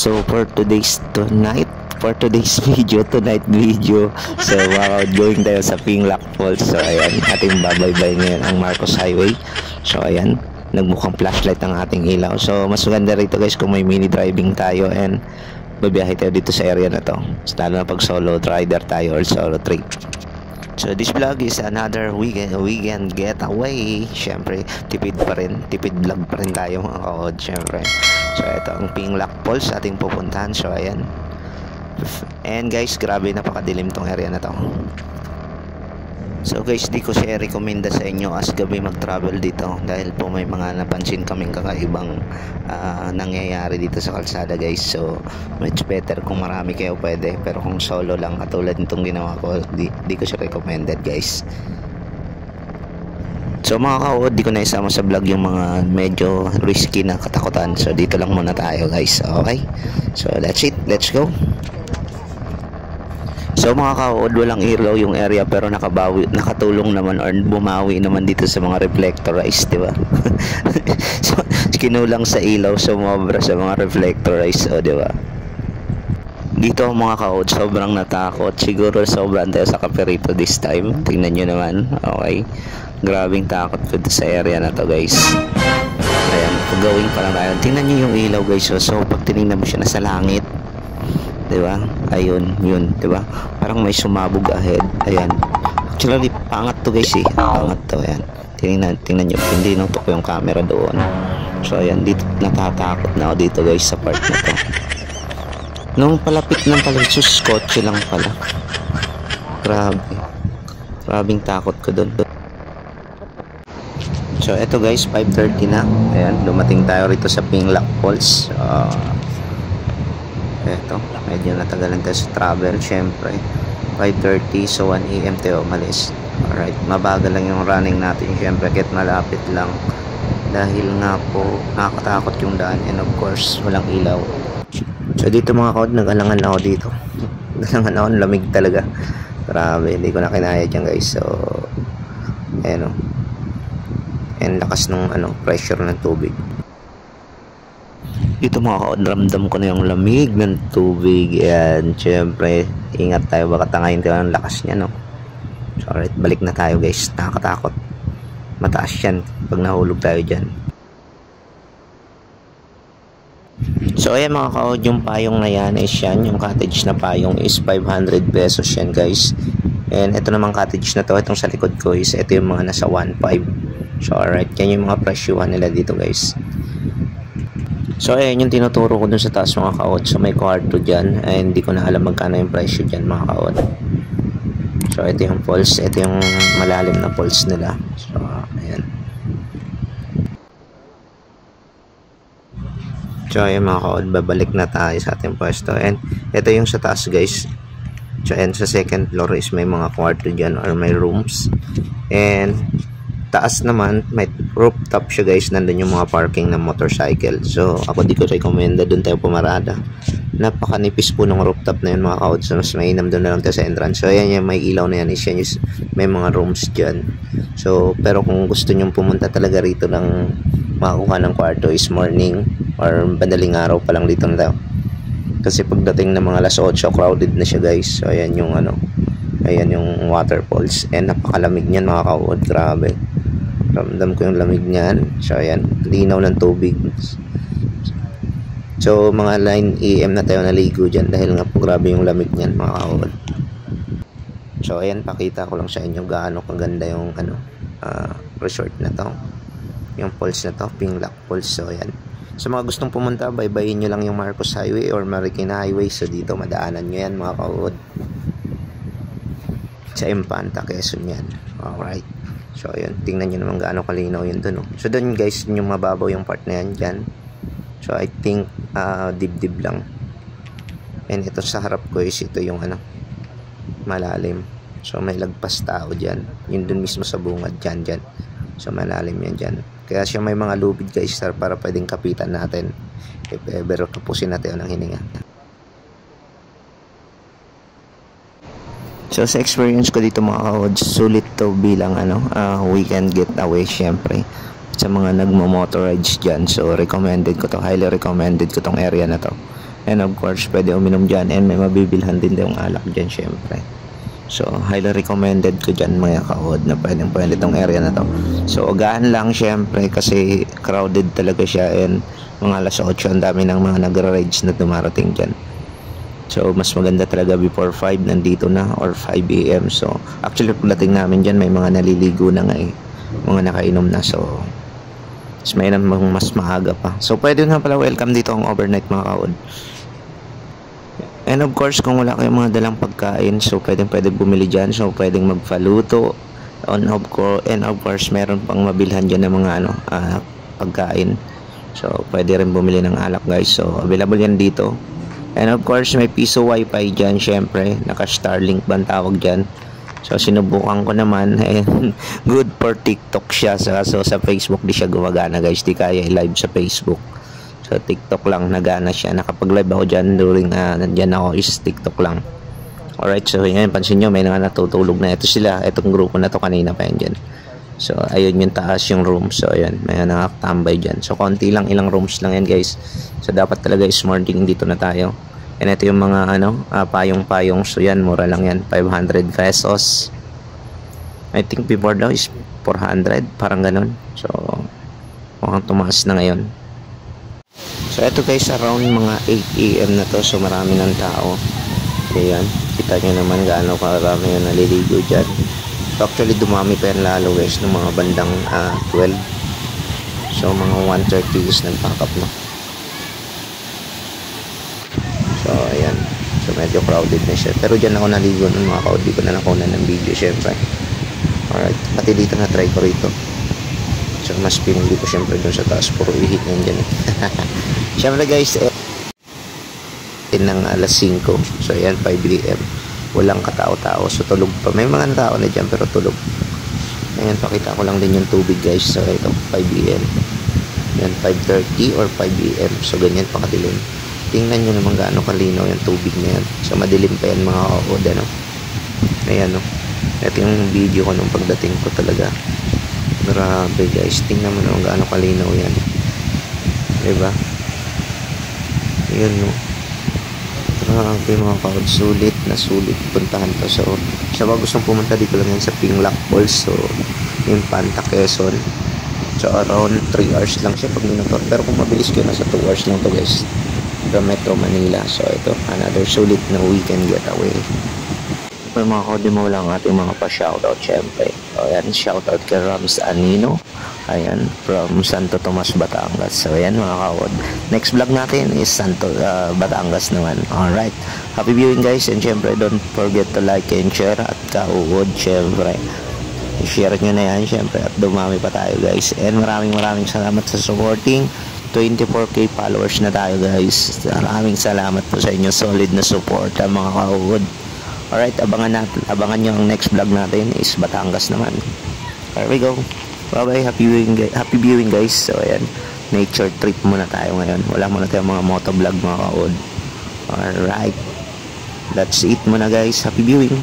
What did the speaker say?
So for today's tonight video, so going tayo sa Pinlac Falls. So ayan, ating babaybay ngayon ang Marcos Highway. So ayan, nagmukhang flashlight ang ating ilaw. So mas maganda rito guys kung may mini driving tayo and babiyahe tayo dito sa area na to, lalo na pag solo rider tayo or solo trip. So this vlog is another weekend getaway. Syempre tipid vlog pa rin tayo mga kaod, syempre. So ito ang Pinlac Falls ating pupuntahan. So ayan, and guys, grabe napakadilim tong area na to. So guys, di ko siya rekomenda sa inyo as gabi mag-travel dito dahil po may mga napansin kaming kakaibang nangyayari dito sa kalsada guys. So much better kung marami kayo pwede, pero kung solo lang katulad nitong ginawa ko, di ko siya recommended guys. So mga kaod, di ko na isama sa vlog yung mga medyo risky na katakutan. So dito lang muna tayo guys, okay? So that's it, let's go. So mga kaod, walang ilaw yung area pero nakatulong naman or bumawi naman dito sa mga reflectorized, di ba? So kinulang sa ilaw, sumobra sa mga reflectorized, di ba? Dito mga kaod, sobrang natakot. Siguro sobrang tayo sa kaperito this time. Tingnan nyo naman, okay? Grabing takot ko sa area na to guys. Ayan, pag-going pa lang tayo. Tingnan nyo yung ilaw guys. So pag tinignan mo siya nasa langit, diba? Ayun, yun, diba? Parang may sumabog ahead. Ayan. Actually, pangat to guys eh. Pangat to, ayan. Tingnan nyo. Hindi nutok yung camera doon. So, ayan. Dito, natatakot na ako dito guys sa part na to. Nung palapit ng palasus, kotse lang pala. Grabe. Grabing takot ko doon. So, eto guys, 5:30 na. Ayan, dumating tayo rito sa Pinlac Falls. Eto, medyo natagalan tayo sa travel, syempre 5:30, so 1 AM tayo umalis. Alright, mabagal lang yung running natin, syempre kahit malapit lang dahil nga po nakakatakot yung daan and of course walang ilaw. So dito mga kaod, nag-alangan ako dito. Nag-alangan ako, lamig talaga, grabe, hindi ko na kinaya dyan guys. So ayan o, and lakas ng pressure ng tubig dito mga kaod. Ramdam ko na yung lamig ng tubig. Yan, syempre ingat tayo, baka tangayin tayo ng lakas niya, no? So alright, balik na tayo guys. Nakakatakot, mataas yan pag nahulog tayo dyan. So ayan mga kaod, yung payong na yan is yan, yung cottage na payong is 500 pesos yan guys. And ito namang cottage na to, itong sa likod ko is ito yung mga nasa 1.5. So alright, yan yung mga presyuhan nila dito guys. So ayan yung tinuturo ko dun sa taas mga kaod. So may kwarto dyan, ay hindi ko na alam magkano yung presyo dyan mga kaod. So ito yung falls, ito yung malalim na falls nila. So ayan. So ayan mga kaod, babalik na tayo sa ating pwesto. And ito yung sa taas guys. So ayan, sa second floor is may mga kwarto dyan or may rooms. And taas naman may rooftop siya guys, nandun yung mga parking ng motorcycle. So ako di ko recommenda dun tayo pumarada, napakanipis po ng rooftop na yun mga kaod. So mas mainam dun na lang tayo sa entrance. So ayan yung may ilaw na yan, is yan is may mga rooms dyan. So pero kung gusto nyong pumunta talaga rito ng makakuha ng kwarto is morning or madaling araw pa lang dito na tayo, kasi pagdating ng mga alas 8 crowded na siya guys. So ayan yung ayan yung waterfalls and napakalamig niyan mga kaod, grabe. Ramdam ko yung lamig niyan. So ayan, linaw ng tubig. So mga 9 AM na tayo naligo dyan dahil nga po grabe yung lamig niyan mga kaod. So ayan, pakita ko lang sa inyo gaano kaganda yung resort na to, yung falls na to, Pinlac Falls. So ayan, sa mga gustong pumunta, baybayin nyo lang yung Marcos Highway or Marikina Highway. So dito madaanan nyo yan mga kaod, sa Infanta, Quezon yan. Alright, so ayun, tingnan nyo naman gaano kalinaw yun dun, no? So dun guys, yung mababaw yung part na yan dyan. So I think dibdib lang. And ito sa harap ko is ito yung malalim. So may lagpas tao dyan, yun dun mismo sa bungad dyan. So malalim yan dyan, kaya siya may mga lubid guys para pwedeng kapitan natin if ever kapusin natin ng hininga. So sa experience ko dito mga kaod, sulit to bilang weekend getaway syempre. sa mga nagmo-motor rides dyan. So recommended ko to, highly recommended ko tong area na to. And of course, pwede uminom dyan and may mabibilhan din yung alak dyan syempre. So, highly recommended ko dyan mga kaod na pwede tong area na to. So, gaan lang syempre kasi crowded talaga siya and mga alas 8 ang dami ng mga nagra-rides na dumarating dyan. So, mas maganda talaga before 5 nandito na or 5 AM. So, actually pagdating namin dyan may mga naliligo na nga mga nakainom na. So, mas maaga pa. So, pwede nga pala welcome dito ang overnight mga kaod. And of course, kung wala kayong mga dalang pagkain, so pwede bumili dyan. So, pwedeng magpaluto. And of course, meron pang mabilhan dyan ng mga pagkain. So, pwede rin bumili ng alak guys. So, available yan dito. And of course, may piso wifi dyan. Syempre, naka-Starlink ba ang tawag dyan. So, sinubukan ko naman. And good for TikTok siya. So, sa Facebook di siya gumagana guys. Di kaya i-live sa Facebook. So, TikTok lang nagana siya. Nakapag-live ako dyan during nandyan ako is TikTok lang. Alright, so yan, pansin nyo, may natutulog na. Ito sila, itong grupo na to kanina pa yan dyan. So, ayun yung taas yung room. So, ayun, may nakatambay dyan. So, konti lang, ilang rooms lang yan guys. So, dapat talaga is morning dito na tayo. And ito yung mga, payong-payong. So, yan, mura lang yan. 500 pesos. I think before daw is 400. Parang ganun. So, mukhang tumaas na ngayon. So, ito guys, around mga 8 AM na to. So, marami ng tao. Ayan. Kita nyo naman gaano karami yung naliligo dyan. So, actually, dumami pa yan lalo guys ng mga bandang 12. So, mga 1:30 is nag-pack up na. So, ayan. So, medyo crowded na siya. Pero dyan ako naligo ng mga kaudi ko na nakunan ng video, syempre. Alright. Pati dito na try ko rito. So, mas pinili ko syempre dun sa taas. Puro ihit na dyan eh. Syempre guys, ng alas 5. So, ayan, 5 AM. Walang katao-tao. So, tulog pa. May mga tao na dyan, pero tulog. Ayan, pakita ko lang din yung tubig, guys. So, ito, 5 AM. Ayan, 5:30 or 5 AM. So, ganyan pa kadilim. Tingnan nyo naman gaano kalinaw yung tubig na yan. So, madilim pa yan, mga kaod, ano. Ayan, no. Ito yung video ko nung pagdating ko talaga. Grabe, guys. Tingnan mo naman gaano kalinaw yan. Diba? Ayan, no. Grabe mga kaod, sulit puntahan to. So, sa mga gustong pumunta dito lang yan sa Pinglac Falls. So, yung Panta, Quezon. So, around 3 hours lang siya pag minutor. Pero kung mabilis kayo, nasa 2 hours lang to guys. From Metro Manila. So, ito, another sulit na weekend getaway. May mga kaod, mo lang ating mga pa-shoutout syempre. O, ayan, shoutout kay Rams Anino. Ayan, from Santo Tomas, Batangas. So, ayan mga kaod. Next vlog natin is Batangas naman. Alright. Happy viewing guys. And syempre, don't forget to like and share. At kauod, syempre. I-share nyo na yan, syempre. At dumami pa tayo guys. And maraming salamat sa supporting. 24K followers na tayo guys. Maraming salamat po sa inyo. Solid na support mga kaod. Alright, abangan nyo ang next vlog natin is Batangas naman. There we go. Bye-bye, happy viewing guys. So, ayan, nature trip muna tayo ngayon. Wala muna tayong mga motovlog mga kaod. Alright, that's it muna guys. Happy viewing.